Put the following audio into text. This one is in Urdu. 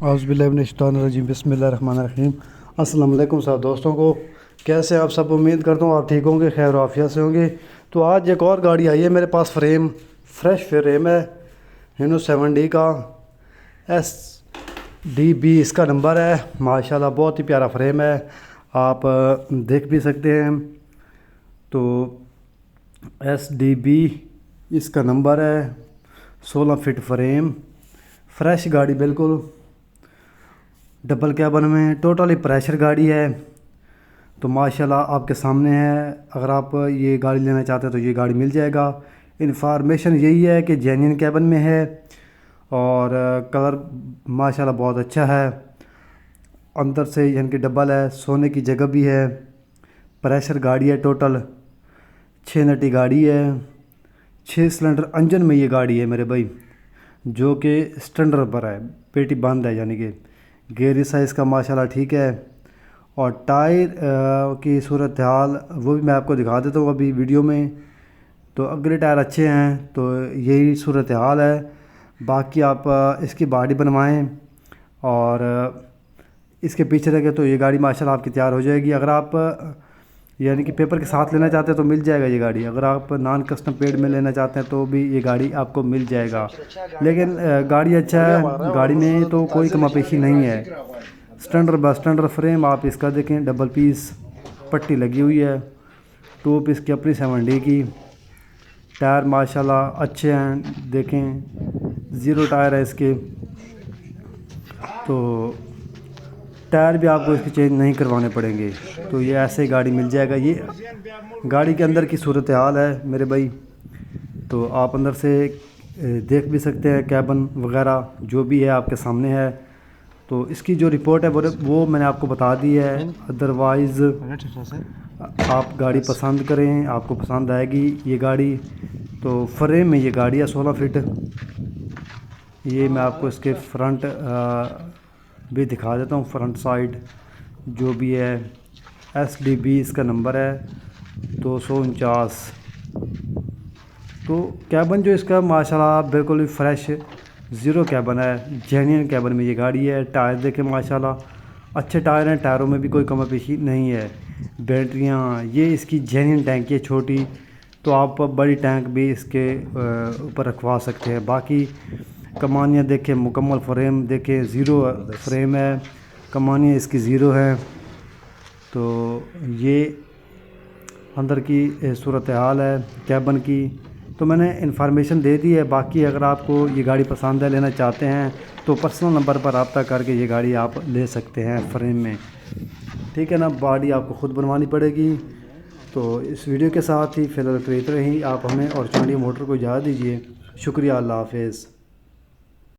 اعوذ باللہ من الشیطان الرجیم، بسم اللہ الرحمن الرحیم۔ السلام علیکم سب دوستوں کو، کیسے آپ سب؟ امید کرتا ہوں آپ ٹھیک ہوں گے، خیر و عافیت سے ہوں گے۔ تو آج ایک اور گاڑی آئی ہے میرے پاس، فریش فریم ہے، ہینو 7D کا SD20 اس کا نمبر ہے۔ ماشاءاللہ بہت ہی پیارا فریم ہے، آپ دیکھ بھی سکتے ہیں۔ تو SD20 اس کا نمبر ہے، 16 فٹ فریم، فریش گاڑی بالکل ڈبل کیبن میں، ٹوٹلی پریشر گاڑی ہے۔ تو ماشاءاللہ آپ کے سامنے ہے، اگر آپ یہ گاڑی لینا چاہتے ہیں تو یہ گاڑی مل جائے گا۔ انفارمیشن یہی ہے کہ جینین کیبن میں ہے اور کلر ماشاءاللہ بہت اچھا ہے، اندر سے یعنی کہ ڈبل ہے، سونے کی جگہ بھی ہے، پریشر گاڑی ہے، ٹوٹل 6 نٹی گاڑی ہے، 6 سلنڈر انجن میں یہ گاڑی ہے میرے بھائی، جو کہ سٹینڈر پر ہے، پیٹی بند ہے، یعنی کہ گیئر سائز کا ماشاءاللہ ٹھیک ہے۔ اور ٹائر کی صورتحال وہ بھی میں آپ کو دکھا دیتا ہوں ابھی ویڈیو میں۔ تو اگلے ٹائر اچھے ہیں، تو یہی صورتحال ہے۔ باقی آپ اس کی باڈی بنوائیں اور اس کے پیچھے رکھیں تو یہ گاڑی ماشاءاللہ آپ کی تیار ہو جائے گی۔ اگر آپ یعنی کہ پیپر کے ساتھ لینا چاہتے ہیں تو مل جائے گا یہ گاڑی، اگر آپ نان کسٹم پیڈ میں لینا چاہتے ہیں تو بھی یہ گاڑی آپ کو مل جائے گا۔ لیکن گاڑی اچھا ہے، گاڑی میں تو کوئی کما پیشی نہیں ہے۔ سٹینڈر فریم آپ اس کا دیکھیں، ڈبل پیس پٹی لگی ہوئی ہے، ٹوپ اس کی اپنی 7D کی، ٹائر ماشاءاللہ اچھے ہیں، دیکھیں 0 ٹائر ہے اس کے۔ تو ٹائر بھی آپ کو اس کے چینج نہیں کروانے پڑیں گے، تو یہ ایسے گاڑی مل جائے گا۔ یہ گاڑی کے اندر کی صورتحال ہے میرے بھائی، تو آپ اندر سے دیکھ بھی سکتے ہیں، کیبن وغیرہ جو بھی ہے آپ کے سامنے ہے۔ تو اس کی جو رپورٹ ہے وہ میں نے آپ کو بتا دی ہے۔ ادروائز آپ گاڑی پسند کریں، آپ کو پسند آئے گی یہ گاڑی۔ تو فریم میں یہ گاڑی ہے 16 فٹ۔ یہ میں آپ کو اس کے فرنٹ بھی دکھا دیتا ہوں، فرنٹ سائڈ جو بھی ہے۔ SD20 اس کا نمبر ہے 249۔ تو کیبن جو اس کا ماشاءاللہ بالکل فریش 0 کیبن ہے، جینین کیبن میں یہ گاڑی ہے۔ ٹائر دیکھیں ماشاءاللہ اچھے ٹائر ہیں، ٹائروں میں بھی کوئی کمی پیشی نہیں ہے۔ بیٹریاں یہ اس کی جینین ٹینک ہے چھوٹی، تو آپ بڑی ٹینک بھی اس کے اوپر رکھوا سکتے ہیں۔ باقی کمانیاں دیکھیں، مکمل فریم دیکھیں، 0 فریم ہے، کمانیاں اس کی 0 ہے۔ تو یہ اندر کی صورتحال ہے کیبن کی، تو میں نے انفارمیشن دے دی ہے۔ باقی اگر آپ کو یہ گاڑی پسند ہے، لینا چاہتے ہیں تو پرسنل نمبر پر رابطہ کر کے یہ گاڑی آپ لے سکتے ہیں فریم میں، ٹھیک ہے نا۔ باڈی آپ کو خود بنوانی پڑے گی۔ تو اس ویڈیو کے ساتھ ہی فی الحال اتنا ہی، آپ ہمیں اور چانڈی موٹر کو اجازت دیجیے۔ شکریہ، اللہ حافظ۔